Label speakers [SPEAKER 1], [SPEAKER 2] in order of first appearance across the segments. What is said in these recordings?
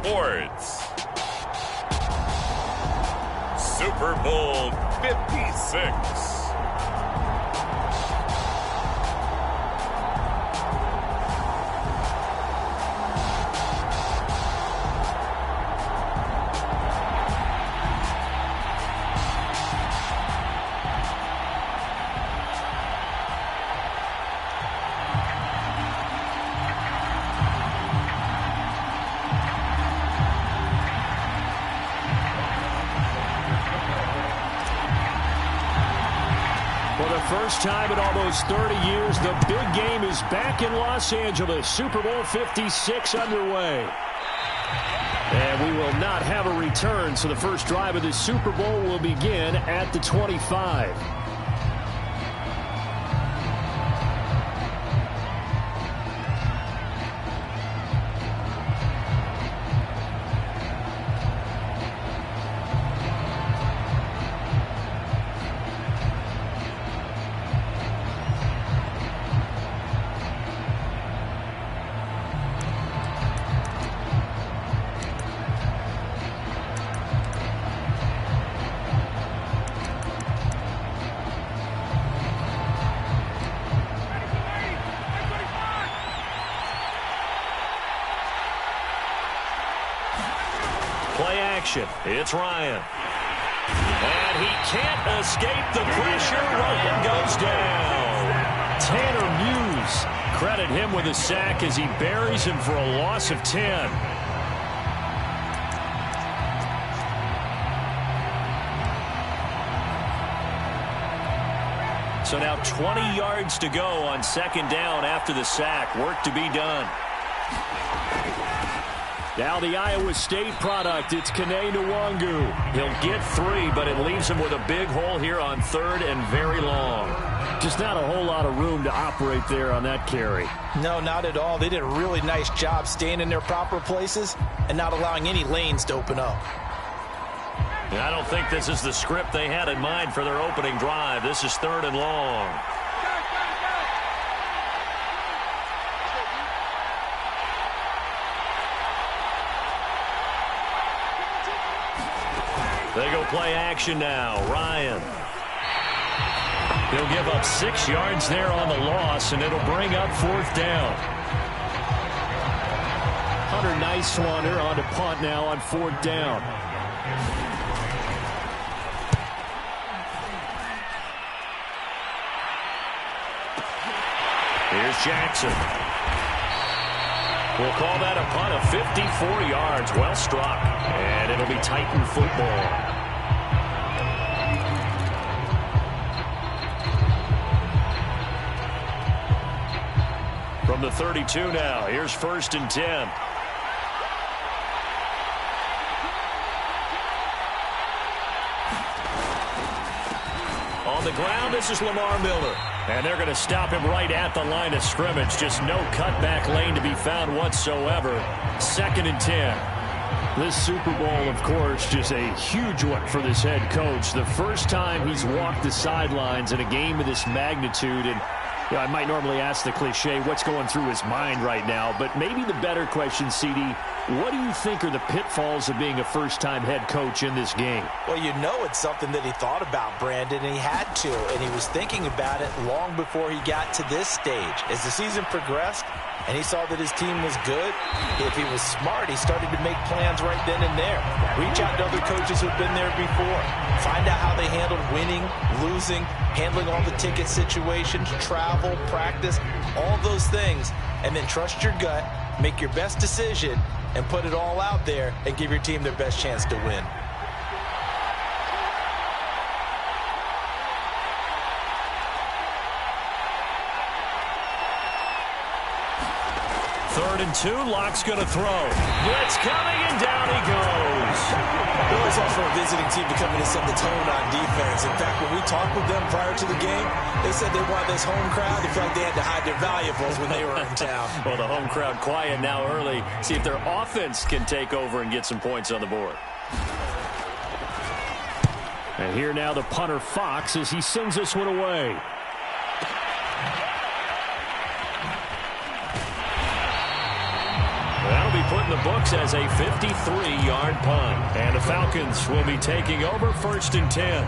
[SPEAKER 1] Sports. Super Bowl 56.
[SPEAKER 2] First time in almost 30 years, the big game is back in Los Angeles. Super Bowl 56 underway. And we will not have a return, so the first drive of the Super Bowl will begin at the 25.
[SPEAKER 1] Play action. It's Ryan. And he can't escape the pressure. Ryan goes down.
[SPEAKER 2] Tanner Muse. Credit him with a sack as he buries him for a loss of 10.
[SPEAKER 1] So now 20 yards to go on second down after the sack. Work to be done.
[SPEAKER 2] Now the Iowa State product, it's Kene Nwangu.
[SPEAKER 1] He'll get 3, but it leaves him with a big hole here on third and very long.
[SPEAKER 2] Just not a whole lot of room to operate there on that carry.
[SPEAKER 3] No, not at all. They did a really nice job staying in their proper places and not allowing any lanes to open up.
[SPEAKER 1] And I don't think this is the script they had in mind for their opening drive. This is third and long. They go play action now. Ryan.
[SPEAKER 2] He'll give up 6 yards there on the loss, and it'll bring up fourth down. Hunter Nicewander on to punt now on fourth down.
[SPEAKER 1] Here's Jackson. We'll call that a punt of 54 yards. Well struck. And it'll be Titan football. From the 32 now. Here's first and 10. On the ground, this is Lamar Miller. And they're going to stop him right at the line of scrimmage. Just no cutback lane to be found whatsoever. Second and 10.
[SPEAKER 2] This Super Bowl, of course, just a huge one for this head coach. The first time he's walked the sidelines in a game of this magnitude. And you know, I might normally ask the cliche, what's going through his mind right now? But maybe the better question, CD, what do you think are the pitfalls of being a first-time head coach in this game?
[SPEAKER 3] Well, you know it's something that he thought about, Brandon, and he had to. And he was thinking about it long before he got to this stage. As the season progressed and he saw that his team was good, if he was smart, he started to make plans right then and there. Reach out to other coaches who've been there before. Find out how they handled winning, losing, handling all the ticket situations, travel, practice, all those things. And then trust your gut, make your best decision, and put it all out there and give your team their best chance to win.
[SPEAKER 1] Third and 2, Locke's going to throw. Blitz coming, and down he goes.
[SPEAKER 4] Well, it's also a visiting team to come in and set the tone on defense. In fact, when we talked with them prior to the game, they said they wanted this home crowd. They felt like they had to hide their valuables when they were in town.
[SPEAKER 1] Well, the home crowd quiet now early. See if their offense can take over and get some points on the board.
[SPEAKER 2] And here now the punter Fox as he sends this one away.
[SPEAKER 1] That'll be put in the books as a 53-yard punt. And the Falcons will be taking over 1st and 10.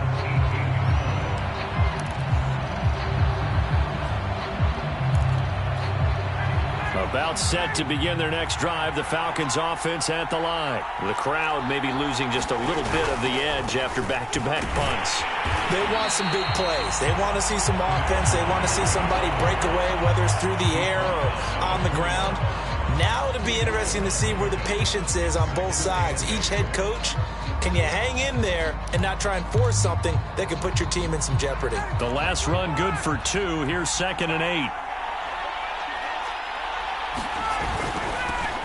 [SPEAKER 1] About set to begin their next drive, the Falcons offense at the line. The crowd may be losing just a little bit of the edge after back-to-back punts.
[SPEAKER 3] They want some big plays. They want to see some offense. They want to see somebody break away, whether it's through the air or on the ground. Now it'll be interesting to see where the patience is on both sides. Each head coach, can you hang in there and not try and force something that could put your team in some jeopardy?
[SPEAKER 1] The last run good for 2. Here's 2nd and 8.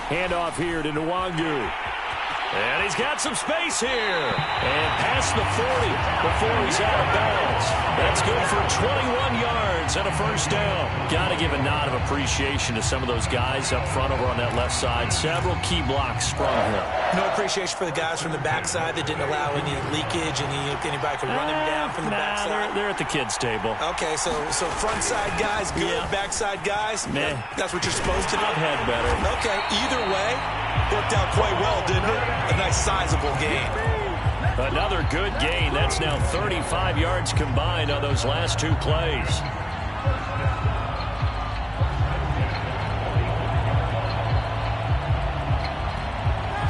[SPEAKER 1] Handoff here to Nwangu. And he's got some space here. And past the 40 before he's out of bounds. That's good for 21 yards and a 1st down. Got to give a nod of appreciation to some of those guys up front over on that left side. Several key blocks sprung here.
[SPEAKER 3] No appreciation for the guys from the backside that didn't allow any leakage, anybody could run him down from the backside.
[SPEAKER 1] They're at the kids' table.
[SPEAKER 3] Okay, so front side guys good, backside guys, that's what you're supposed to do.
[SPEAKER 1] I've had better.
[SPEAKER 3] Okay, either way, worked out quite well, didn't it? A nice sizable gain.
[SPEAKER 1] Another good gain. That's now 35 yards combined on those last 2 plays.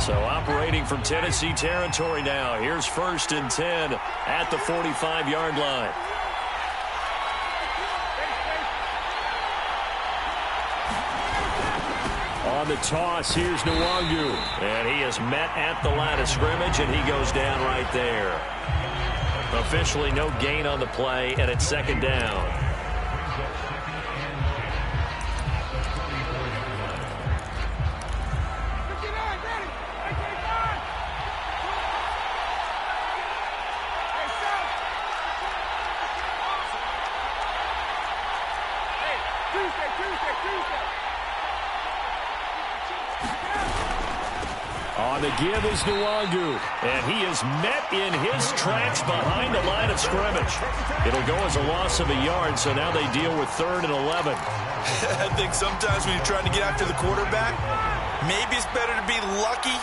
[SPEAKER 1] So operating from Tennessee territory now. Here's 1st and 10 at the 45-yard line. On the toss, here's Nwangu. And he is met at the line of scrimmage, and he goes down right there. Officially no gain on the play, and it's 2nd down. On the give is Nwangu, and he is met in his tracks behind the line of scrimmage. It'll go as a loss of a yard, so now they deal with 3rd and 11.
[SPEAKER 4] I think sometimes when you're trying to get after the quarterback, maybe it's better to be lucky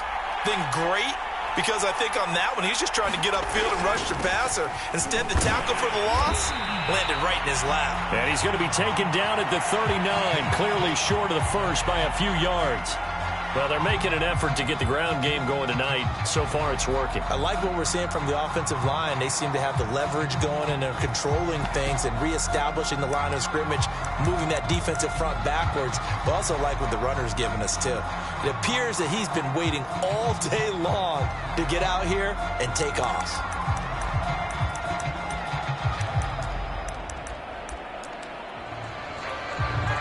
[SPEAKER 4] than great, because I think on that one, he's just trying to get upfield and rush the passer. Instead, the tackle for the loss landed right in his lap.
[SPEAKER 1] And he's going to be taken down at the 39, clearly short of the first by a few yards. Well, they're making an effort to get the ground game going tonight. So far, it's working.
[SPEAKER 3] I like what we're seeing from the offensive line. They seem to have the leverage going, and they're controlling things and reestablishing the line of scrimmage, moving that defensive front backwards. But also like what the runner's giving us, too. It appears that he's been waiting all day long to get out here and take off.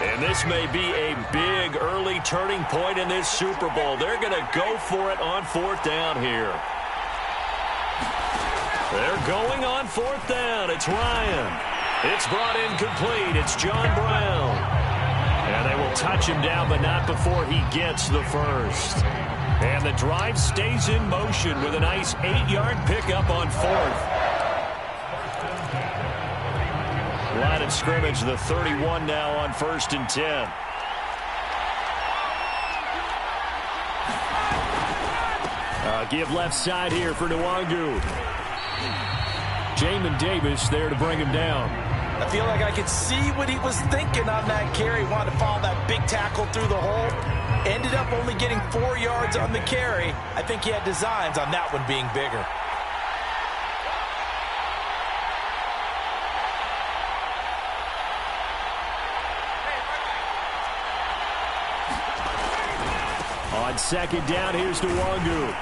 [SPEAKER 1] And this may be a big early turning point in this Super Bowl. They're going to go for it on 4th down here. They're going on 4th down. It's Ryan. It's brought in complete. It's John Brown. And they will touch him down, but not before he gets the first. And the drive stays in motion with a nice 8-yard pickup on 4th. Line of scrimmage, the 31 now on 1st and 10. Give left side here for Nwangu. Jamin Davis there to bring him down.
[SPEAKER 3] I feel like I could see what he was thinking on that carry. He wanted to follow that big tackle through the hole. Ended up only getting 4 yards on the carry. I think he had designs on that one being bigger.
[SPEAKER 1] On 2nd down, here's Nwangu.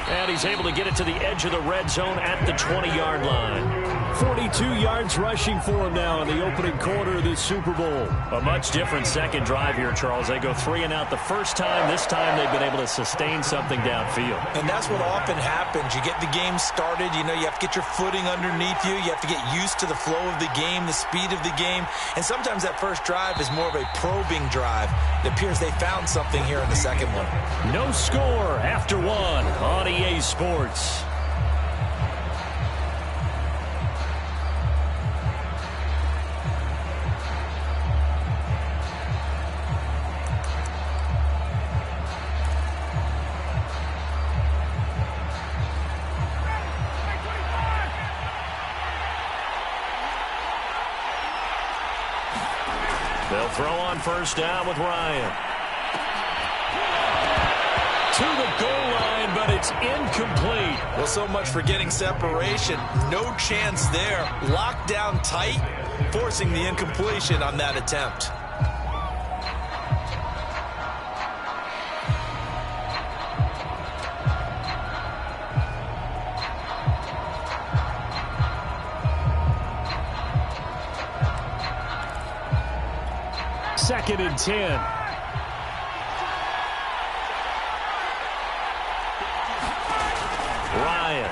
[SPEAKER 1] And he's able to get it to the edge of the red zone at the 20-yard line. 42 yards rushing for him now in the opening quarter of this Super Bowl. A much different second drive here, Charles. They go 3 and out the first time. This time they've been able to sustain something downfield.
[SPEAKER 3] And that's what often happens. You get the game started. You know, you have to get your footing underneath you. You have to get used to the flow of the game, the speed of the game. And sometimes that first drive is more of a probing drive. It appears they found something here in the second one.
[SPEAKER 1] No score after 1 on EA Sports. He'll throw on first down with Ryan. To the goal line, but it's incomplete.
[SPEAKER 3] Well, so much for getting separation. No chance there. Locked down tight, forcing the incompletion on that attempt.
[SPEAKER 2] Second and 10.
[SPEAKER 1] Ryan.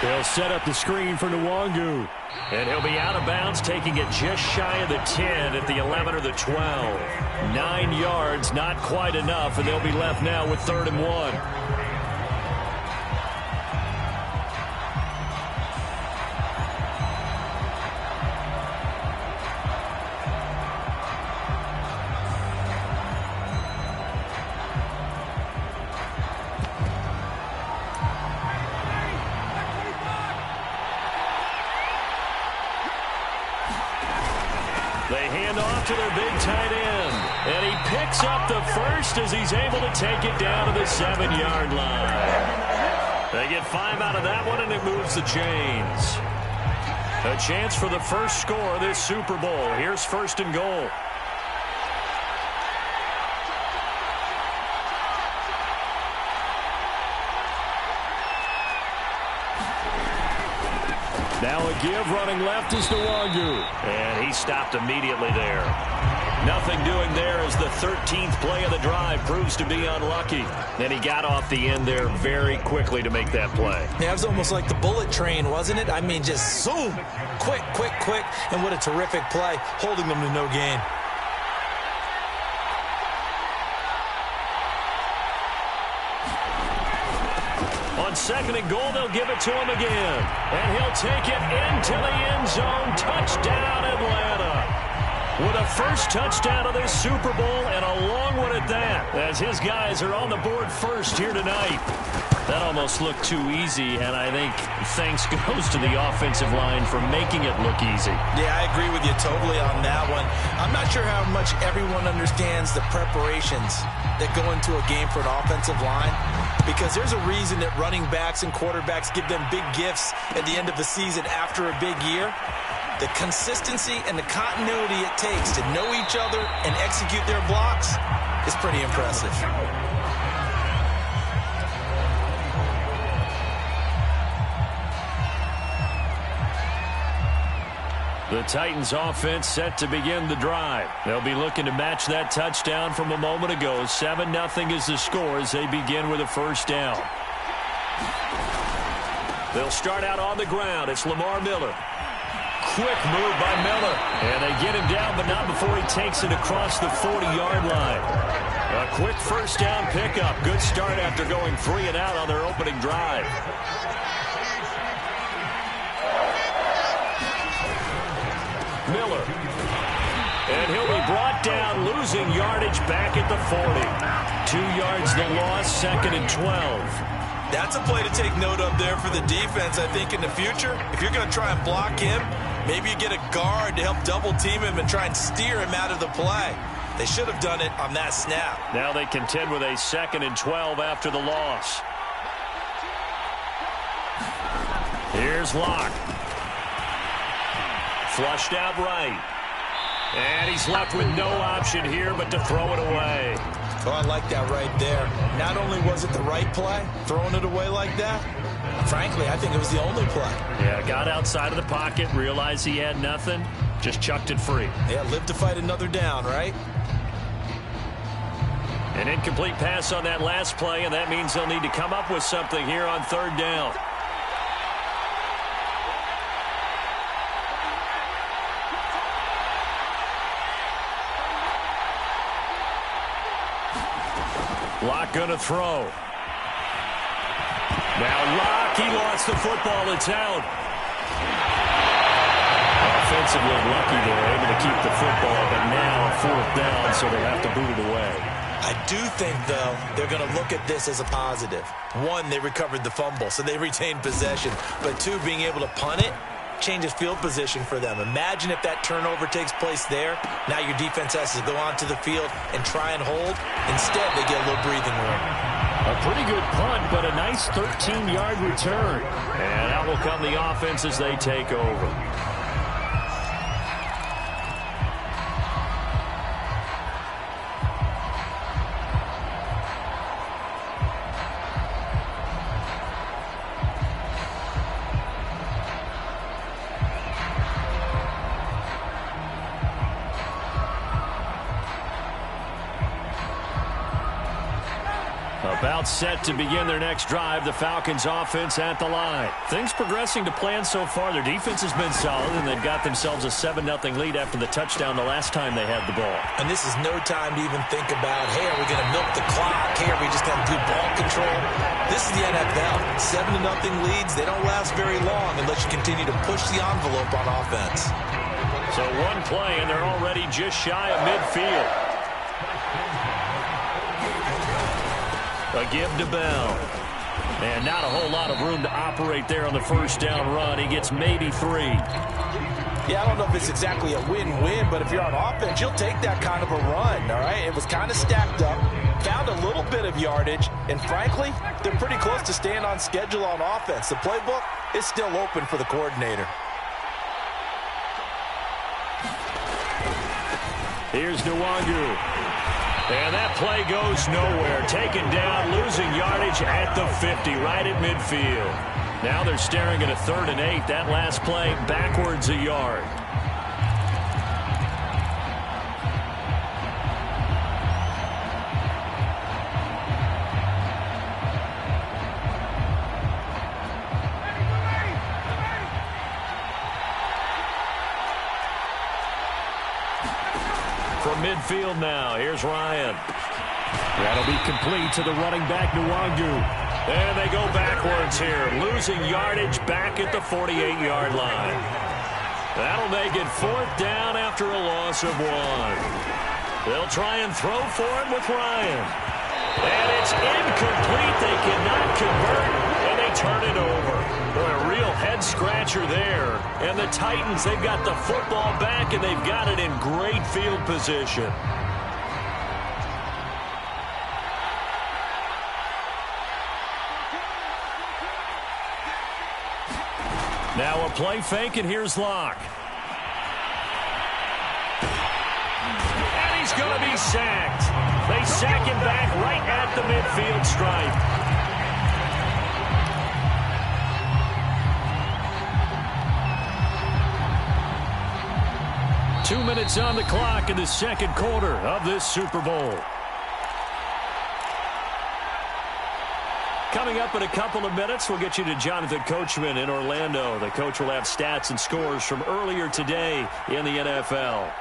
[SPEAKER 1] He'll set up the screen for Nwangu. And he'll be out of bounds, taking it just shy of the 10 at the 11 or the 12. 9 yards, not quite enough, and they'll be left now with 3rd and 1. They hand off to their big tight end. And he picks up the first as he's able to take it down to the 7-yard line. They get 5 out of that one, and it moves the chains. A chance for the first score of this Super Bowl. Here's 1st and goal. Now a give running left is Nwangu. And he stopped immediately there. Nothing doing there as the 13th play of the drive proves to be unlucky. And he got off the end there very quickly to make that play.
[SPEAKER 3] Yeah, it was almost like the bullet train, wasn't it? I mean, just zoom. Quick, quick, quick. And what a terrific play, holding them to no gain.
[SPEAKER 1] On 2nd and goal, they'll give it to him again. And he'll take it into the end zone. Touchdown, Atlanta. With a first touchdown of this Super Bowl, and a long one at that, as his guys are on the board first here tonight. That almost looked too easy, and I think thanks goes to the offensive line for making it look easy.
[SPEAKER 3] Yeah, I agree with you totally on that one. I'm not sure how much everyone understands the preparations that go into a game for an offensive line, because there's a reason that running backs and quarterbacks give them big gifts at the end of the season after a big year. The consistency and the continuity it takes to know each other and execute their blocks is pretty impressive.
[SPEAKER 1] The Titans offense set to begin the drive. They'll be looking to match that touchdown from a moment ago. 7-0 is the score as they begin with a first down. They'll start out on the ground. It's Lamar Miller. Quick move by Miller. And they get him down, but not before he takes it across the 40-yard line. A quick first down pickup. Good start after going 3 and out on their opening drive. Miller. And he'll be brought down, losing yardage back at the 40. 2 yards the loss, 2nd and 12.
[SPEAKER 3] That's a play to take note of there for the defense, I think, in the future. If you're going to try and block him, maybe you get a guard to help double-team him and try and steer him out of the play. They should have done it on that snap.
[SPEAKER 1] Now they contend with a 2nd and 12 after the loss. Here's Locke. Flushed out right. And he's left with no option here but to throw it away.
[SPEAKER 3] Oh, I like that right there. Not only was it the right play, throwing it away like that, frankly, I think it was the only play.
[SPEAKER 1] Yeah, got outside of the pocket, realized he had nothing, just chucked it free.
[SPEAKER 3] Yeah, live to fight another down, right?
[SPEAKER 1] An incomplete pass on that last play, and that means they'll need to come up with something here on 3rd down. Locke gonna throw. Now Locke, he lost the football. It's out. Offensively lucky they're able to keep the football, but now 4th down, so they'll have to boot it away.
[SPEAKER 3] I do think, though, they're going to look at this as a positive. 1, they recovered the fumble, so they retained possession. But 2, being able to punt it changes field position for them. Imagine if that turnover takes place there. Now your defense has to go onto the field and try and hold. Instead, they get a little breathing room.
[SPEAKER 2] A pretty good punt, but a nice 13-yard return.
[SPEAKER 1] And out will come the offense as they take over. About set to begin their next drive, the Falcons offense at the line. Things progressing to plan so far. Their defense has been solid, and they've got themselves a 7-0 lead after the touchdown the last time they had the ball.
[SPEAKER 3] And this is no time to even think about, hey, are we going to milk the clock? Hey, are we just going to do ball control? This is the NFL. 7-0 leads, they don't last very long unless you continue to push the envelope on offense.
[SPEAKER 1] So one play, and they're already just shy of midfield. A give to Bell. And not a whole lot of room to operate there on the first down run. He gets maybe 3.
[SPEAKER 3] Yeah, I don't know if it's exactly a win-win, but if you're on offense, you'll take that kind of a run, all right? It was kind of stacked up, found a little bit of yardage, and frankly, they're pretty close to staying on schedule on offense. The playbook is still open for the coordinator.
[SPEAKER 1] Here's Nwangu. And that play goes nowhere. Taken down, losing yardage at the 50, right at midfield. Now they're staring at a 3rd and 8. That last play, backwards a yard. From midfield now, here's Ryan. That'll be complete to the running back, Nwangu. And they go backwards here, losing yardage back at the 48-yard line. That'll make it 4th down after a loss of 1. They'll try and throw for it with Ryan. And it's incomplete. They cannot convert, and they turn it over. Boy, a real head-scratcher there. And the Titans, they've got the football back, and they've got it in great field position. Now a play fake, and here's Locke. And he's going to be sacked. They sack him back right at the midfield stripe. Two minutes on the clock in the second quarter of this Super Bowl. Coming up in a couple of minutes, we'll get you to Jonathan Coachman in Orlando. The coach will have stats and scores from earlier today in the NFL.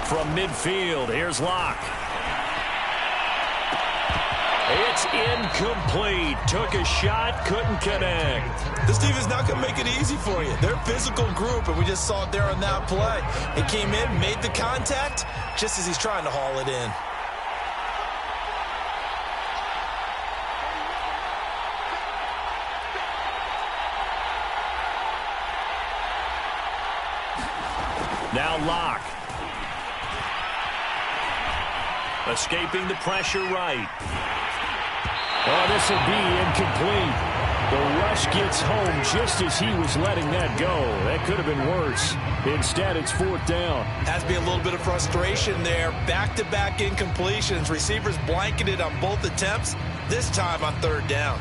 [SPEAKER 1] From midfield, here's Locke. It's incomplete. Took a shot, couldn't connect.
[SPEAKER 4] This team is not going to make it easy for you. They're a physical group, and we just saw it there on that play. It came in, made the contact, just as he's trying to haul it in.
[SPEAKER 1] Now Locke. Escaping the pressure right.
[SPEAKER 2] Oh, this will be incomplete. The rush gets home just as he was letting that go. That could have been worse. Instead, it's 4th down.
[SPEAKER 3] Has to be a little bit of frustration there. Back-to-back incompletions. Receivers blanketed on both attempts, this time on 3rd down.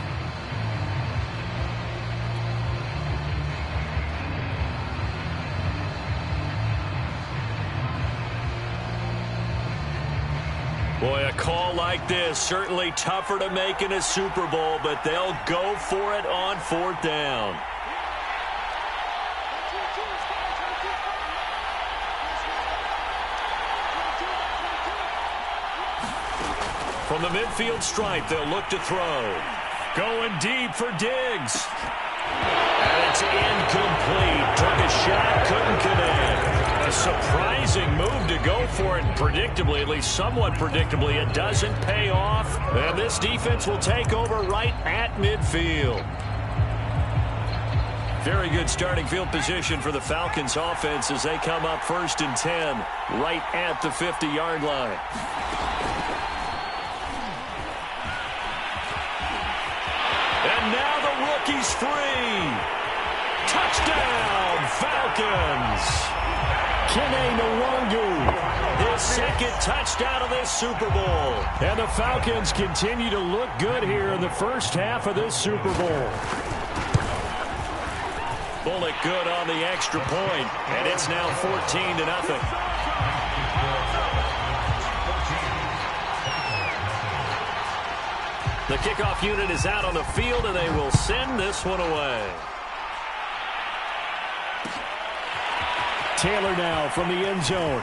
[SPEAKER 1] Boy, a call like this, certainly tougher to make in a Super Bowl, but they'll go for it on 4th down. From the midfield stripe, they'll look to throw. Going deep for Diggs. And it's incomplete. Took a shot, couldn't connect. A surprising move to go for it, and predictably, at least somewhat predictably, it doesn't pay off. And this defense will take over right at midfield. Very good starting field position for the Falcons offense as they come up 1st and 10 right at the 50-yard line. And now the rookie's free. Touchdown, Falcons. Kene Nwangu, his second touchdown of this Super Bowl.
[SPEAKER 2] And the Falcons continue to look good here in the first half of this Super Bowl.
[SPEAKER 1] Bullock good on the extra point, and it's now 14-0. The kickoff unit is out on the field, and they will send this one away.
[SPEAKER 2] Taylor now from the end zone.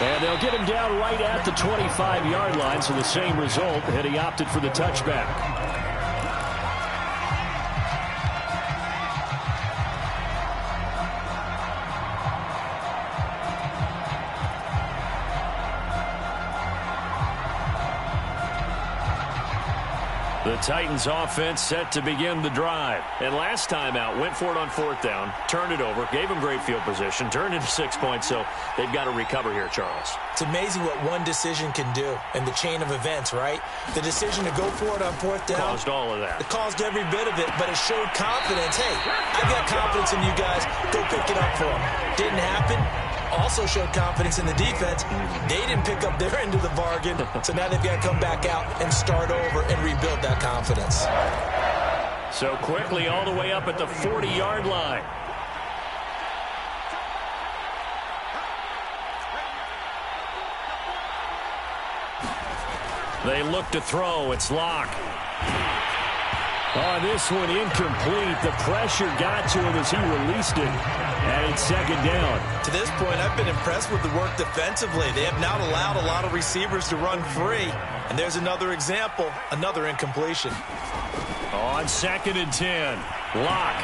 [SPEAKER 2] And they'll get him down right at the 25-yard line, so the same result, and he opted for the touchback.
[SPEAKER 1] The Titans offense set to begin the drive. And last time out, went for it on 4th down, turned it over, gave them great field position, turned into 6 points, so they've got to recover here, Charles.
[SPEAKER 3] It's amazing what one decision can do in the chain of events, right? The decision to go for it on 4th down.
[SPEAKER 1] Caused all of that.
[SPEAKER 3] It caused every bit of it, but it showed confidence. Hey, I've got confidence in you guys. Go pick it up for them. Didn't happen. Also showed confidence in the defense. They didn't pick up their end of the bargain, so now they've got to come back out and start over and rebuild that confidence.
[SPEAKER 1] So quickly all the way up at the 40-yard line. They look to throw. It's Locke.
[SPEAKER 2] Oh, this one incomplete. The pressure got to him as he released it. And it's 2nd down.
[SPEAKER 3] To this point, I've been impressed with the work defensively. They have not allowed a lot of receivers to run free. And there's another example, another incompletion.
[SPEAKER 1] On 2nd and 10, Locke.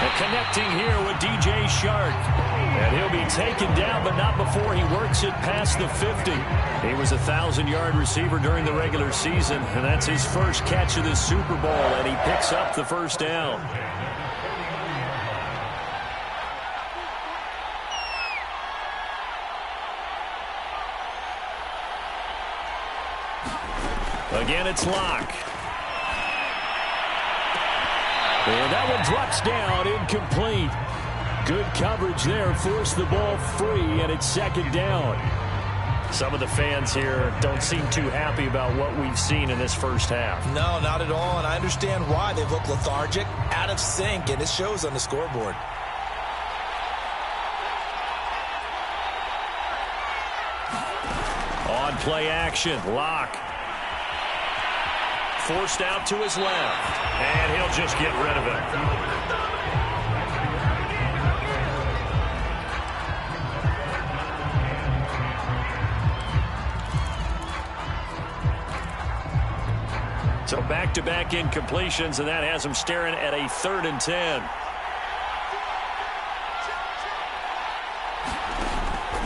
[SPEAKER 1] And connecting here with DJ Shark. And he'll be taken down, but not before he works it past the 50. He was a 1,000-yard receiver during the regular season, and that's his first catch of this Super Bowl, and he picks up the 1st down. Again, it's Locke.
[SPEAKER 2] And that one drops down, incomplete. Good coverage there, forced the ball free, and it's 2nd down.
[SPEAKER 1] Some of the fans here don't seem too happy about what we've seen in this first half.
[SPEAKER 3] No, not at all, and I understand why. They look lethargic, out of sync, and it shows on the scoreboard.
[SPEAKER 1] On play action, Locke. Forced out to his left, and he'll just get rid of it. So back-to-back incompletions, and that has him staring at a 3rd and 10.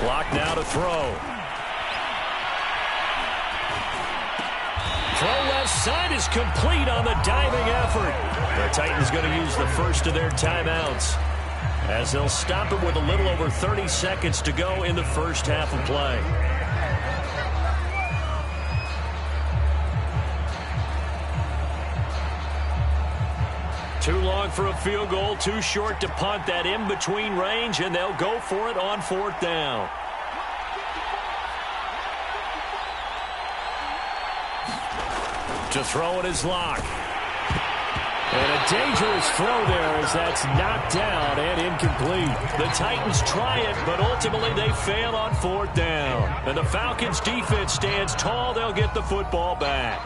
[SPEAKER 1] Locke now to throw. Throw left side is complete on the diving effort. The Titans going to use the first of their timeouts as they'll stop it with a little over 30 seconds to go in the first half of play. Too long for a field goal, too short to punt. That in-between range, and they'll go for it on 4th down. To throw it is Locke.
[SPEAKER 2] And a dangerous throw there as that's knocked down and incomplete.
[SPEAKER 1] The Titans try it, but ultimately they fail on 4th down. And the Falcons defense stands tall. They'll get the football back.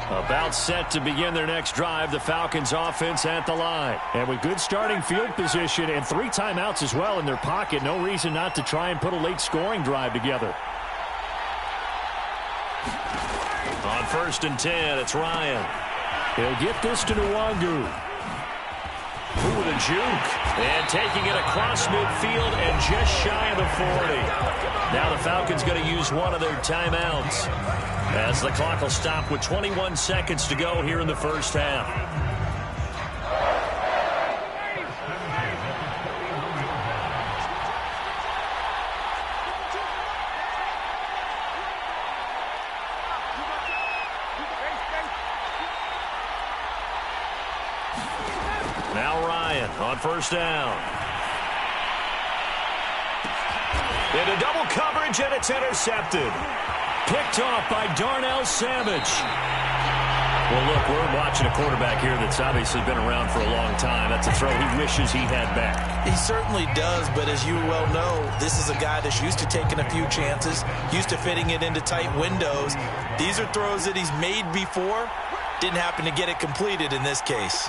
[SPEAKER 1] About set to begin their next drive, the Falcons offense at the line.
[SPEAKER 2] And with good starting field position and 3 timeouts as well in their pocket, no reason not to try and put a late scoring drive together.
[SPEAKER 1] On 1st and 10, it's Ryan.
[SPEAKER 2] He'll get this to Nwangu.
[SPEAKER 1] Ooh, the juke. And taking it across midfield and just shy of the 40. Now the Falcons going to use one of their timeouts, as the clock will stop with 21 seconds to go here in the first half. Now Ryan on 1st down. Into double coverage, and it's intercepted. Picked off by Darnell Savage. Well, look, we're watching a quarterback here that's obviously been around for a long time. That's a throw he wishes he had back.
[SPEAKER 3] He certainly does, but as you well know, this is a guy that's used to taking a few chances, used to fitting it into tight windows. These are throws that he's made before. Didn't happen to get it completed in this case.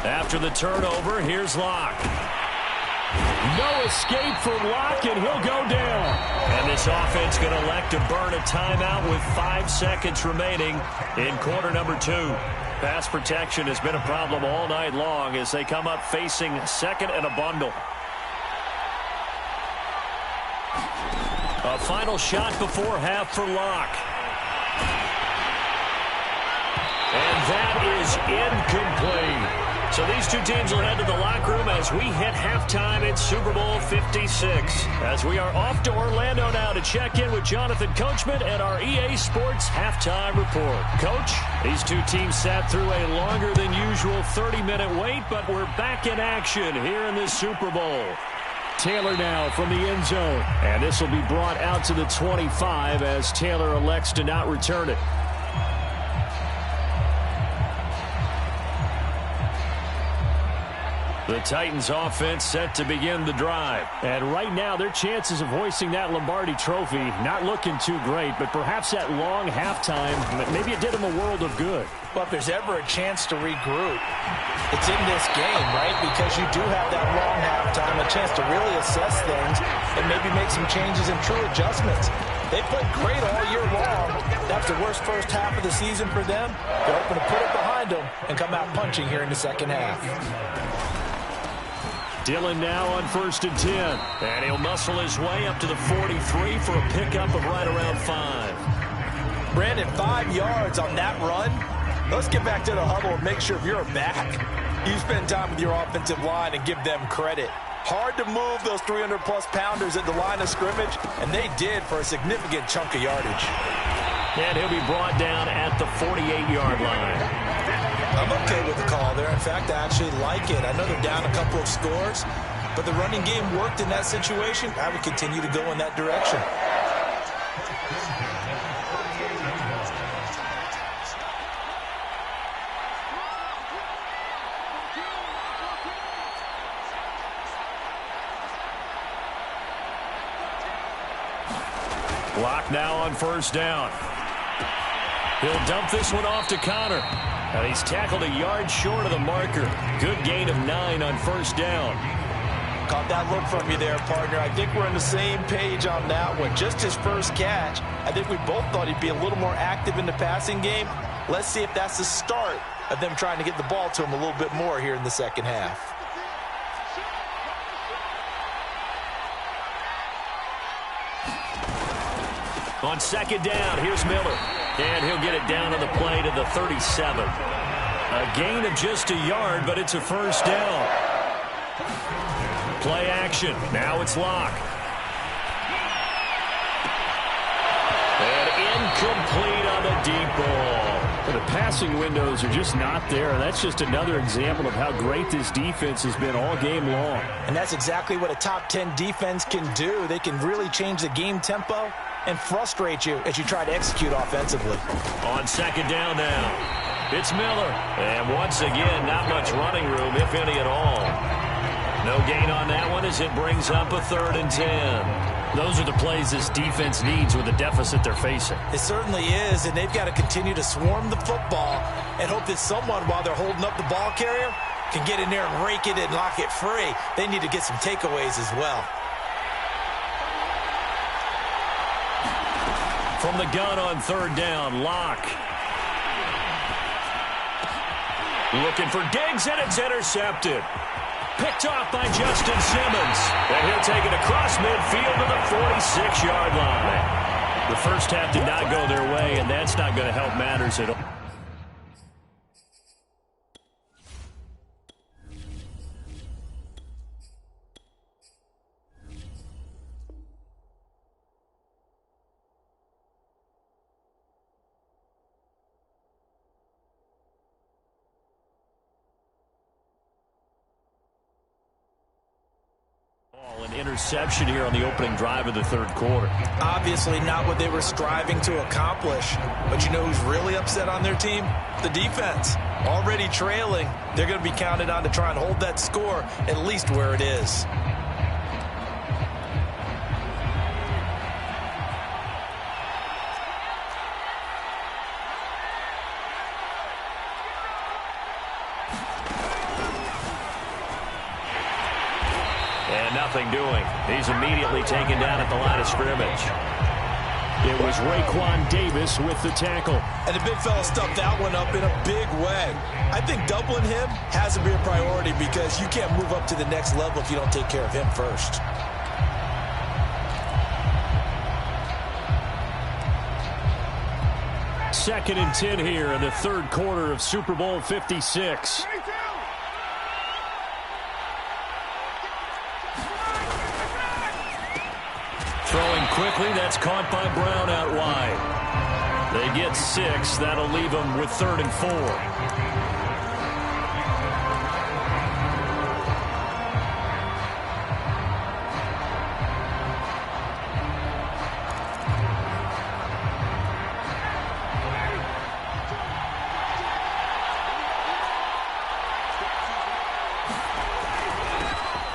[SPEAKER 1] After the turnover, here's Locke.
[SPEAKER 2] No escape from Locke, and he'll go down.
[SPEAKER 1] And this offense going to elect to burn a timeout with 5 seconds remaining in quarter number 2. Pass protection has been a problem all night long as they come up facing 2nd and a bundle. A final shot before half for Locke. And that is incomplete. So these two teams will head to the locker room as we hit halftime in Super Bowl 56. As we are off to Orlando now to check in with Jonathan Coachman and our EA Sports halftime report. Coach, these two teams sat through a longer than usual 30-minute wait, but we're back in action here in this Super Bowl.
[SPEAKER 2] Taylor now from the end zone. And this will be brought out to the 25 as Taylor elects to not return it.
[SPEAKER 1] The Titans offense set to begin the drive.
[SPEAKER 2] And right now, their chances of hoisting that Lombardi trophy not looking too great, but perhaps that long halftime, maybe it did them a world of good.
[SPEAKER 3] Well, if there's ever a chance to regroup, it's in this game, right? Because you do have that long halftime, a chance to really assess things and maybe make some changes and true adjustments. They played great all year long. That's the worst first half of the season for them. They're hoping to put it behind them and come out punching here in the second half.
[SPEAKER 2] Dillon now on 1st and 10.
[SPEAKER 1] And he'll muscle his way up to the 43 for a pickup of right around 5.
[SPEAKER 3] Brandon, 5 yards on that run. Let's get back to the huddle and make sure if you're back, you spend time with your offensive line and give them credit. Hard to move those 300-plus pounders at the line of scrimmage, and they did for a significant chunk of yardage.
[SPEAKER 1] And he'll be brought down at the 48-yard line.
[SPEAKER 3] I'm okay with the call there. In fact, I actually like it. I know they're down a couple of scores, but the running game worked in that situation. I would continue to go in that direction.
[SPEAKER 1] Block now on 1st down. He'll dump this one off to Connor. And he's tackled a yard short of the marker. Good gain of 9 on 1st down.
[SPEAKER 3] Caught that look from you there, partner. I think we're on the same page on that one. Just his first catch. I think we both thought he'd be a little more active in the passing game. Let's see if that's the start of them trying to get the ball to him a little bit more here in the second half.
[SPEAKER 1] On 2nd down, here's Miller. And he'll get it down on the play to the 37. A gain of just a yard, but it's a 1st down. Play action. Now it's Locke. And incomplete on the deep ball.
[SPEAKER 2] The passing windows are just not there. That's just another example of how great this defense has been all game long.
[SPEAKER 3] And that's exactly what a top 10 defense can do. They can really change the game tempo and frustrate you as you try to execute offensively.
[SPEAKER 1] On second down now, it's Miller. And once again, not much running room, if any at all. No gain on that one as it brings up a 3rd and 10.
[SPEAKER 2] Those are the plays this defense needs with the deficit they're facing.
[SPEAKER 3] It certainly is, and they've got to continue to swarm the football and hope that someone, while they're holding up the ball carrier, can get in there and rake it and lock it free. They need to get some takeaways as well.
[SPEAKER 1] From the gun on 3rd down, Locke. Looking for Diggs, and it's intercepted. Picked off by Justin Simmons. And he'll take it across midfield to the 46-yard line. The first half did not go their way, and that's not going to help matters at all. An interception here on the opening drive of the 3rd quarter.
[SPEAKER 3] Obviously not what they were striving to accomplish. But you know who's really upset on their team? The defense. Already trailing. They're going to be counted on to try and hold that score at least where it is.
[SPEAKER 1] Nothing doing. He's immediately taken down at the line of scrimmage.
[SPEAKER 2] It was Raekwon Davis with the tackle.
[SPEAKER 3] And the big fella stuffed that one up in a big way. I think doubling him has to be a priority because you can't move up to the next level if you don't take care of him first.
[SPEAKER 2] Second and 10 here in the 3rd quarter of Super Bowl 56.
[SPEAKER 1] Throwing quickly, that's caught by Brown out wide. They get 6. That'll leave them with 3rd and 4.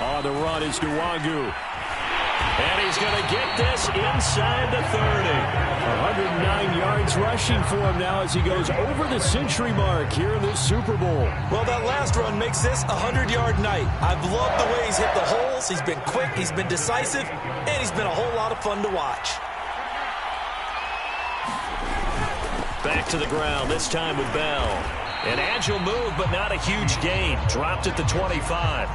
[SPEAKER 2] On the run is Nwagu.
[SPEAKER 1] And he's going to get this inside the 30.
[SPEAKER 2] 109 yards rushing for him now as he goes over the century mark here in this Super Bowl.
[SPEAKER 3] Well, that last run makes this a 100-yard night. I've loved the way he's hit the holes. He's been quick, he's been decisive, and he's been a whole lot of fun to watch.
[SPEAKER 1] Back to the ground, this time with Bell. An agile move, but not a huge gain. Dropped at the 25.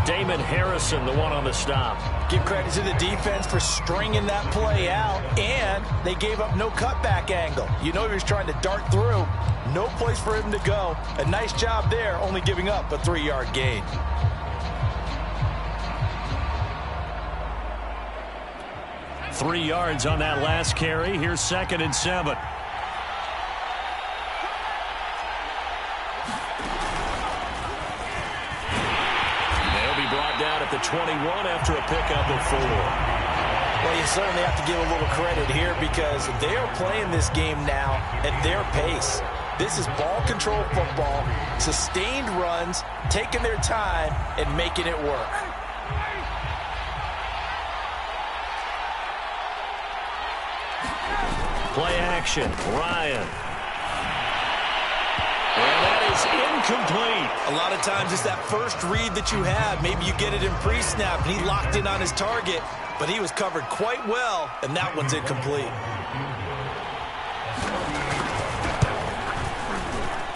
[SPEAKER 1] Damon Harrison, the one on the stop.
[SPEAKER 3] Give credit to the defense for stringing that play out, and they gave up no cutback angle. You know he was trying to dart through. No place for him to go. A nice job there, only giving up a 3-yard gain.
[SPEAKER 1] Three yards on that last carry. Here's 2nd and 7. Down at the 21 after a pickup of 4.
[SPEAKER 3] Well, you certainly have to give a little credit here because they are playing this game now at their pace. This is ball control football, sustained runs, taking their time and making it work.
[SPEAKER 1] Play action, Ryan. And that is incomplete.
[SPEAKER 3] A lot of times it's that first read that you have. Maybe you get it in pre-snap, and he locked in on his target, but he was covered quite well, and that one's incomplete.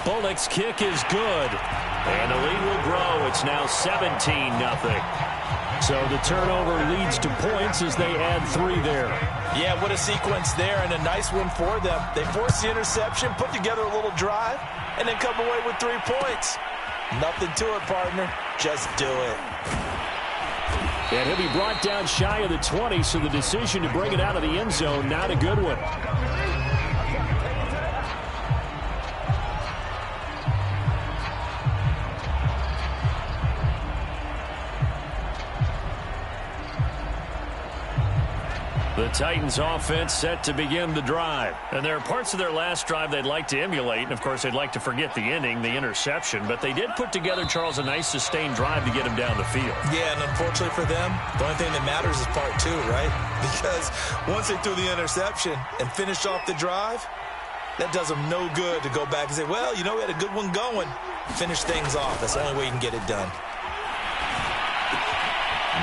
[SPEAKER 1] Bullock's kick is good, and the lead will grow. It's now 17-0.
[SPEAKER 2] So the turnover leads to points as they add 3 there.
[SPEAKER 3] Yeah, what a sequence there, and a nice one for them. They forced the interception, put together a little drive, and then come away with 3 points. Nothing to it, partner. Just do it.
[SPEAKER 2] And he'll be brought down shy of the 20, so the decision to bring it out of the end zone, not a good one.
[SPEAKER 1] The
[SPEAKER 2] The Titans offense set to begin the drive. And there are parts of their last drive they'd like to emulate. And, of course, they'd like to forget the inning, the interception. But they did put together, Charles, a nice sustained drive to get him down the field.
[SPEAKER 4] Yeah, and unfortunately for them, the only thing that matters is part two, right? Because once they threw the interception and finished off the drive, that does them no good to go back and say, well, you know, we had a good one going. Finish things off. That's the only way you can get it done.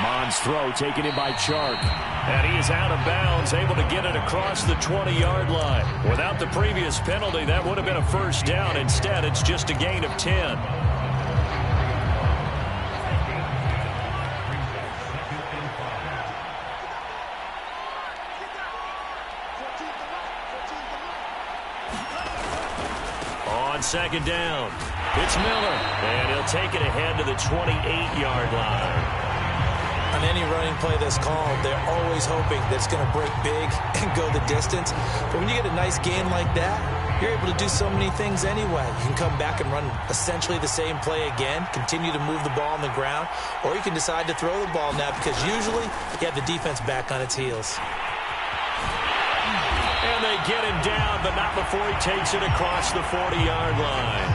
[SPEAKER 2] Mond's throw taken in by Chark. And he is out of bounds, able to get it across the 20-yard line. Without the previous penalty, that would have been a first down. Instead, it's just a gain of 10. On second down, it's Miller. And he'll take it ahead to the 28-yard line.
[SPEAKER 3] On any running play that's called, they're always hoping that it's going to break big and go the distance. But when you get a nice gain like that, you're able to do so many things anyway. You can come back and run essentially the same play again, continue to move the ball on the ground, or you can decide to throw the ball now because usually you have the defense back on its heels.
[SPEAKER 2] And they get him down, but not before he takes it across the 40-yard line.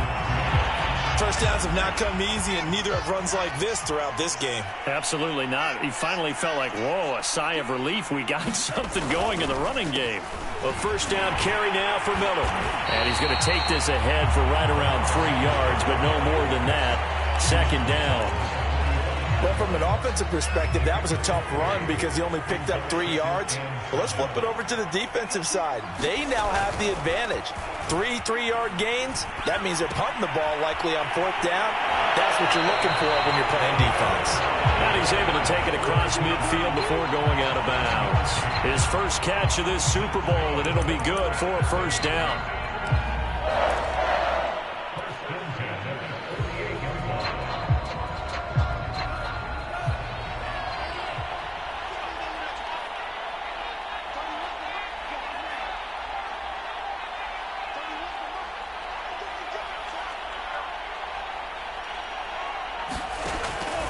[SPEAKER 4] First downs have not come easy, and neither have runs like this throughout this game.
[SPEAKER 2] Absolutely not. He finally felt like, whoa, a sigh of relief. We got something going in the running game. A first down carry now for Miller. And he's going to take this ahead for right around 3 yards, but no more than that. Second down.
[SPEAKER 3] Well, from an offensive perspective, that was a tough run because he only picked up 3 yards. But let's flip it over to the defensive side. They now have the advantage. 3 3-yard gains, that means they're punting the ball likely on fourth down. That's what you're looking for when you're playing defense.
[SPEAKER 2] And he's able to take it across midfield before going out of bounds. His first catch of this Super Bowl, and it'll be good for a first down.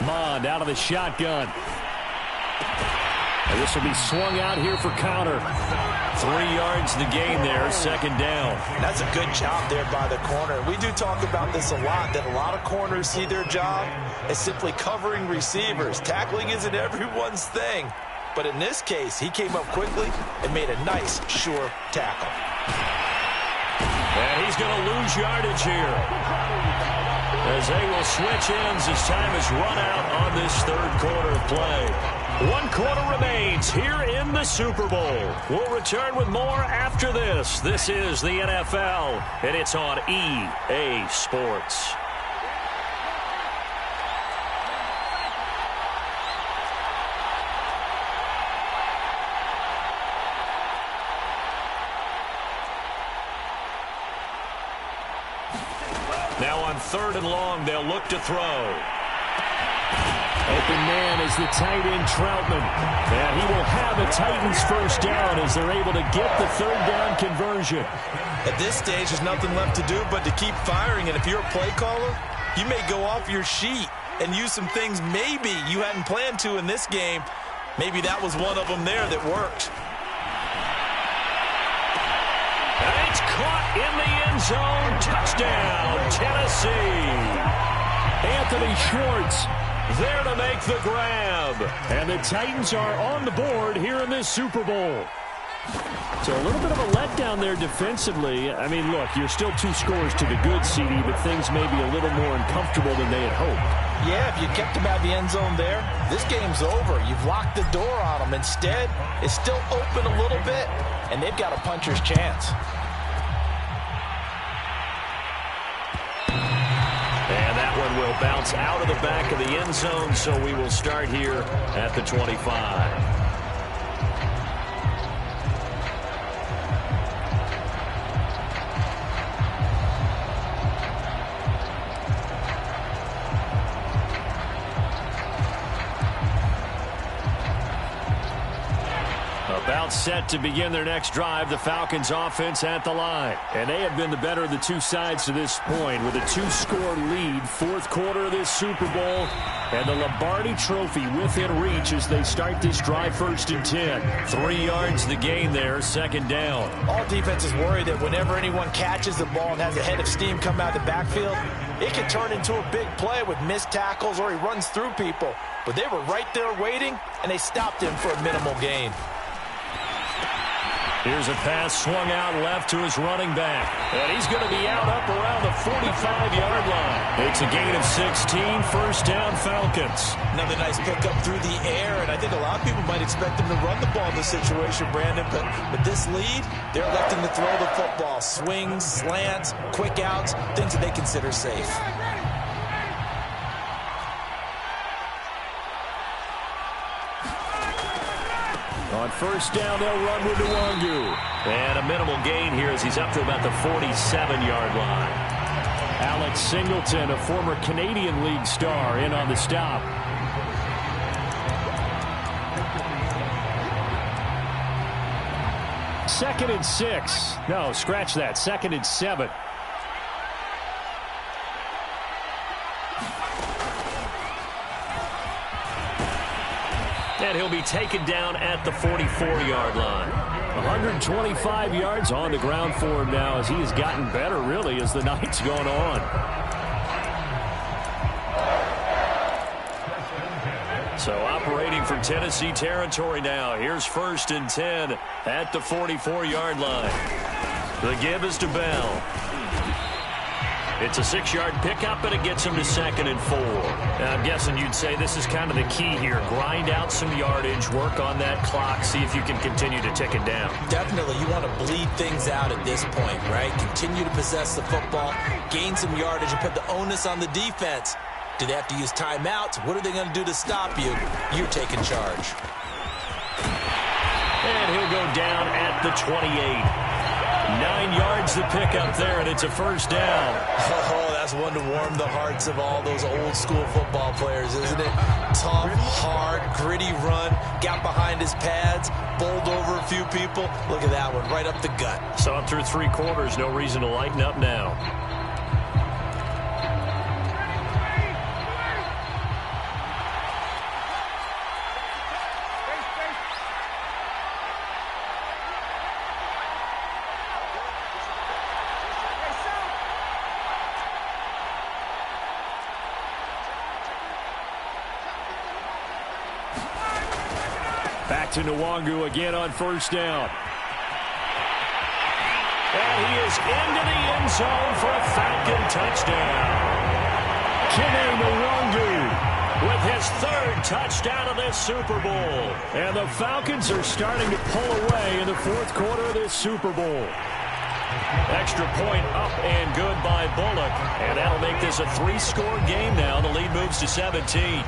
[SPEAKER 2] Mond out of the shotgun. And this will be swung out here for counter. 3 yards the gain there, second down.
[SPEAKER 3] That's a good job there by the corner. We do talk about this a lot, that a lot of corners see their job as simply covering receivers. Tackling isn't everyone's thing. But in this case, he came up quickly and made a nice, sure tackle.
[SPEAKER 2] And he's going to lose yardage here, as they will switch ends as time is run out on this third quarter of play. 1 quarter remains here in the Super Bowl. We'll return with more after this. This is the NFL, and it's on EA Sports. Now on 3rd and long, they'll look to throw. Open man is the tight end, Troutman. And he will have a Titans first down as they're able to get the 3rd down conversion.
[SPEAKER 4] At this stage, there's nothing left to do but to keep firing. And if you're a play caller, you may go off your sheet and use some things maybe you hadn't planned to in this game. Maybe that was one of them there that worked.
[SPEAKER 2] And it's caught in the end zone. Touchdown, Tennessee. Anthony Schwartz there to make the grab. And the Titans are on the board here in this Super Bowl. So a little bit of a letdown there defensively. I mean, look, you're still 2 scores to the good, CD, but things may be a little more uncomfortable than they had hoped.
[SPEAKER 3] Yeah, if you kept them out of the end zone there, this game's over. You've locked the door on them. Instead, it's still open a little bit, and they've got a puncher's chance.
[SPEAKER 2] And that one will bounce out of the back of the end zone, so we will start here at the 25. About
[SPEAKER 1] set to begin their next drive. The Falcons offense at the line. And they have been the better of the two sides to this point with a 2-score lead. Fourth quarter of this Super Bowl. And the Lombardi Trophy within reach as they start this drive. 1st and 10. 3 yards the gain there. 2nd down.
[SPEAKER 3] All defenses worry that whenever anyone catches the ball and has a head of steam come out of the backfield, it can turn into a big play with missed tackles or he runs through people. But they were right there waiting, and they stopped him for a minimal gain.
[SPEAKER 1] Here's a pass swung out left to his running back. And he's going to be out up around the 45-yard line. It's a gain of 16, 1st down Falcons.
[SPEAKER 3] Another nice pickup through the air, and I think a lot of people might expect them to run the ball in this situation, Brandon. But with this lead, they're electing to throw the football. Swings, slants, quick outs, things that they consider safe.
[SPEAKER 1] On 1st down, they'll run with Nwangu. And a minimal gain here as he's up to about the 47-yard line.
[SPEAKER 2] Alex Singleton, a former Canadian League star, in on the stop. Second and 6. No, scratch that. 2nd and 7.
[SPEAKER 1] And he'll be taken down at the 44-yard line.
[SPEAKER 2] 125 yards on the ground for him now as he has gotten better, really, as the night's gone on.
[SPEAKER 1] So operating from Tennessee territory now. Here's 1st and 10 at the 44-yard line. The give is to Bell. It's a 6-yard pickup, and it gets him to 2nd and 4. Now, I'm guessing you'd say this is kind of the key here. Grind out some yardage, work on that clock, see if you can continue to tick it down.
[SPEAKER 3] Definitely, you want to bleed things out at this point, right? Continue to possess the football, gain some yardage, and put the onus on the defense. Do they have to use timeouts? What are they going to do to stop you? You're taking charge.
[SPEAKER 1] And he'll go down at the 28. 9 yards to pick up there, and it's a 1st down.
[SPEAKER 3] Oh, that's one to warm the hearts of all those old-school football players, isn't it? Tough, hard, gritty run, got behind his pads, bowled over a few people. Look at that one, right up the gut.
[SPEAKER 1] Saw it through 3 quarters, no reason to lighten up now.
[SPEAKER 2] Back to Nwangu again on 1st down.
[SPEAKER 1] And he is into the end zone for a Falcon touchdown.
[SPEAKER 2] Kene Nwangu
[SPEAKER 1] with his 3rd touchdown of this Super Bowl.
[SPEAKER 2] And the Falcons are starting to pull away in the 4th quarter of this Super Bowl.
[SPEAKER 1] Extra point up and good by Bullock. And that'll make this a 3-score game now. The lead moves to 17.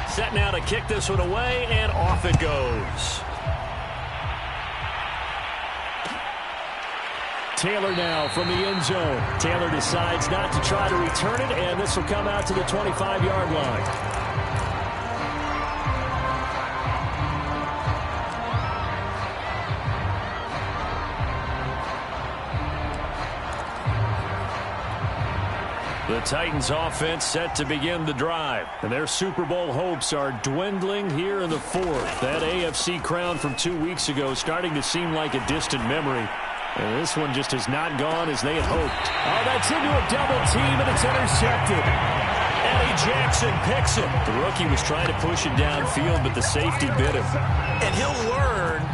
[SPEAKER 1] Set now to kick this one away, and off it goes.
[SPEAKER 2] Taylor now from the end zone. Taylor decides not to try to return it, and this will come out to the 25-yard line.
[SPEAKER 1] The Titans offense set to begin the drive.
[SPEAKER 2] And their Super Bowl hopes are dwindling here in the 4th. That AFC crown from 2 weeks ago starting to seem like a distant memory. And this one just has not gone as they had hoped. Oh, that's into a double team, and it's intercepted.
[SPEAKER 1] Eddie Jackson picks it. The rookie was trying to push it downfield, but the safety bit him.
[SPEAKER 3] And he'll learn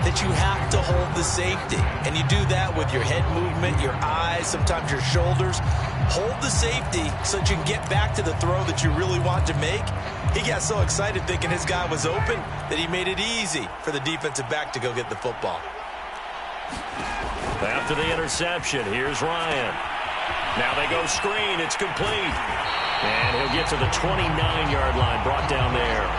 [SPEAKER 3] that you have to hold the safety. And you do that with your head movement, your eyes, sometimes your shoulders. Hold the safety so that you can get back to the throw that you really want to make. He got so excited thinking his guy was open that he made it easy for the defensive back to go get the football.
[SPEAKER 1] After the interception, here's Ryan. Now they go screen. It's complete. And he'll get to the 29-yard line, brought down there.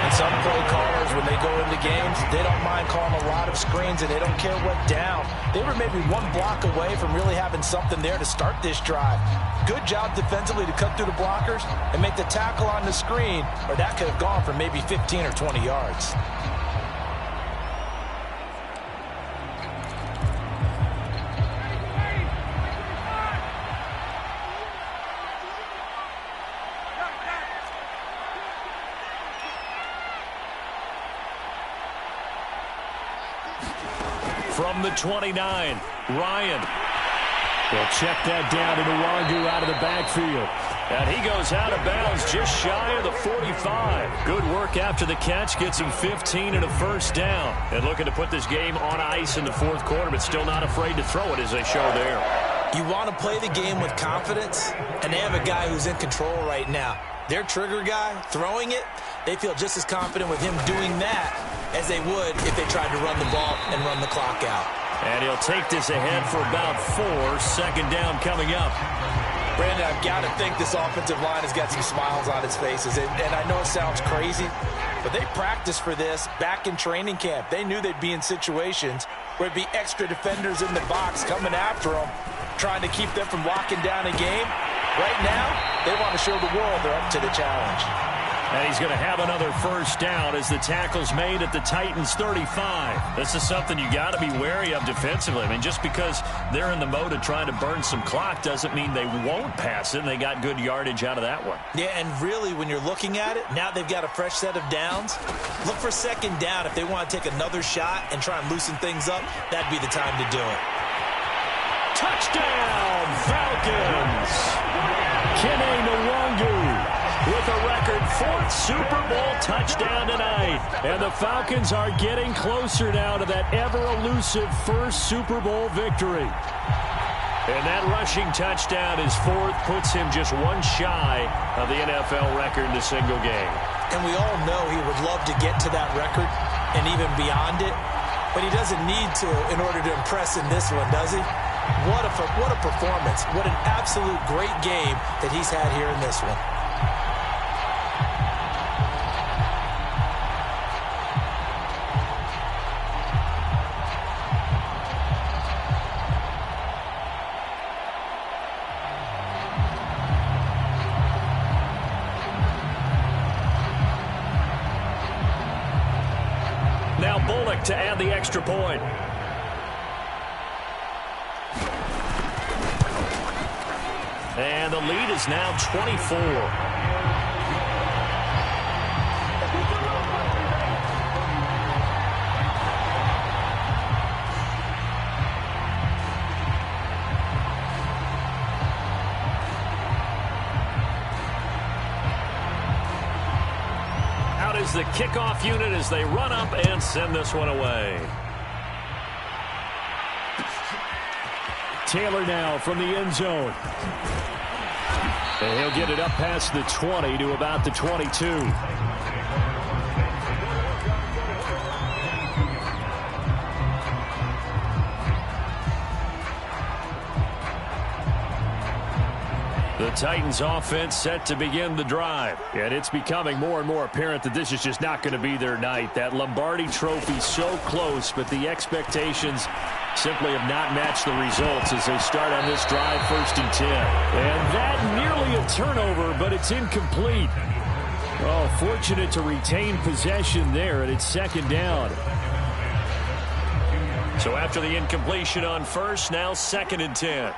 [SPEAKER 3] And some play callers, when they go into games, they don't mind calling a lot of screens, and they don't care what down. They were maybe one block away from really having something there to start this drive. Good job defensively to cut through the blockers and make the tackle on the screen, or that could have gone for maybe 15 or 20 yards.
[SPEAKER 2] From the 29, Ryan will check that down to Nwangu out of the backfield. And he goes out of bounds just shy of the 45. Good work after the catch. Gets him 15 and a first down. And looking to put this game on ice in the fourth quarter, but still not afraid to throw it, as they show there.
[SPEAKER 3] You want to play the game with confidence, and they have a guy who's in control right now. Their trigger guy, throwing it, they feel just as confident with him doing that as they would if they tried to run the ball and run the clock out.
[SPEAKER 2] And he'll take this ahead for about 4. Second down coming up.
[SPEAKER 3] Brandon, I've got to think this offensive line has got some smiles on its faces. And I know it sounds crazy, but they practiced for this back in training camp. They knew they'd be in situations where it'd be extra defenders in the box coming after them, trying to keep them from locking down a game. Right now, they want to show the world they're up to the challenge.
[SPEAKER 2] And he's going to have another first down as the tackle's made at the Titans' 35. This is something you got to be wary of defensively. I mean, just because they're in the mode of trying to burn some clock doesn't mean they won't pass it. And they got good yardage out of that one.
[SPEAKER 3] Yeah, and really, when you're looking at it, now they've got a fresh set of downs. Look for second down. If they want to take another shot and try and loosen things up, that'd be the time to do it.
[SPEAKER 2] Touchdown, Falcons! Kene Nwangu with a record 4th Super Bowl touchdown tonight. And the Falcons are getting closer now to that ever-elusive first Super Bowl victory. And that rushing touchdown, his 4th, puts him just one shy of the NFL record in a single game.
[SPEAKER 3] And we all know he would love to get to that record and even beyond it, but he doesn't need to in order to impress in this one, does he? What a performance. What an absolute great game that he's had here in this one.
[SPEAKER 2] Now Bullock to add the extra point. And the lead is now 24. Out is the kickoff unit as they run up and send this one away. Taylor now from the end zone. And he'll get it up past the 20 to about the 22. The Titans offense set to begin the drive. And it's becoming more and more apparent that this is just not going to be their night. That Lombardi trophy so close, but the expectations simply have not matched the results as they start on this drive, 1st and 10. And that nearly a turnover, but it's incomplete. Oh, fortunate to retain possession there, and it's 2nd down. So after the incompletion on 1st, now 2nd and 10.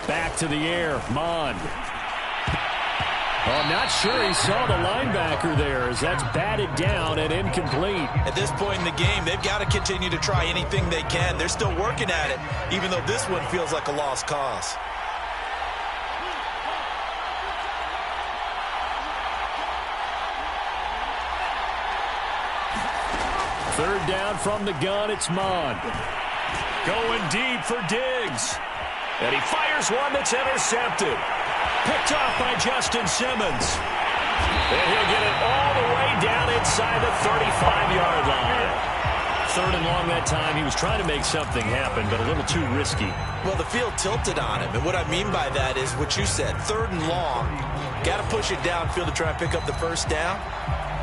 [SPEAKER 2] Back to the air, Mond. Oh, I'm not sure he saw the linebacker there as that's batted down and incomplete.
[SPEAKER 3] At this point in the game, they've got to continue to try anything they can. They're still working at it, even though this one feels like a lost cause.
[SPEAKER 2] Third down from the gun, it's Mond. Going deep for Diggs.
[SPEAKER 1] And he fires one that's intercepted. Picked off by Justin Simmons. And he'll get it all the way down inside the 35-yard line. 3rd and long that time. He was trying to make something happen, but a little too risky.
[SPEAKER 3] Well, the field tilted on him. And what I mean by that is what you said. 3rd and long. Got to push it downfield to try and pick up the first down.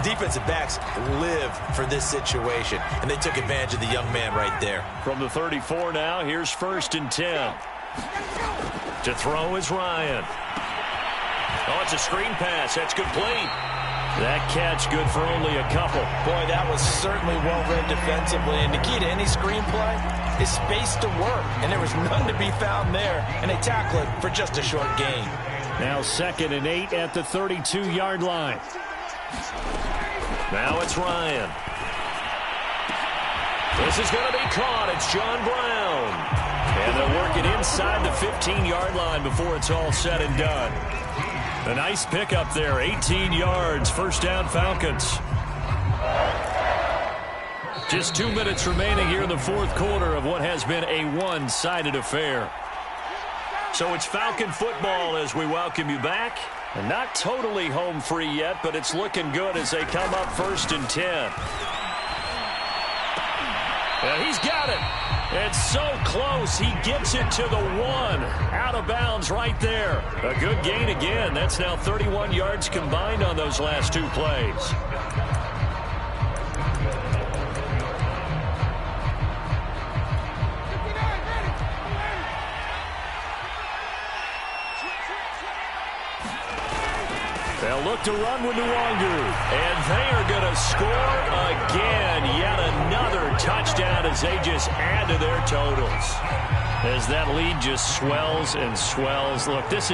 [SPEAKER 3] Defensive backs live for this situation. And they took advantage of the young man right there.
[SPEAKER 1] From the 34 now, here's 1st and 10. To throw is Ryan. Oh, it's a screen pass. That's complete. That catch good for only a couple.
[SPEAKER 3] Boy, that was certainly well read defensively. And the key to any screenplay is space to work. And there was none to be found there. And they tackle it for just a short gain.
[SPEAKER 2] Now 2nd and 8 at the 32-yard line.
[SPEAKER 1] Now it's Ryan. This is going to be caught. It's John Brown. And they're working inside the 15-yard line before it's all said and done. A nice pickup there, 18 yards, 1st down Falcons. Just 2 minutes remaining here in the 4th quarter of what has been a one-sided affair. So it's Falcon football as we welcome you back. And not totally home free yet, but it's looking good as they come up 1st and 10. And he's got it. It's so close. He gets it to the 1. Out of bounds right there. A good gain again. That's now 31 yards combined on those last 2 plays. They'll look to run with Nwangu. And they are going to score again. Yet another touchdown as they just add to their totals. As that lead just swells and swells. Look, this is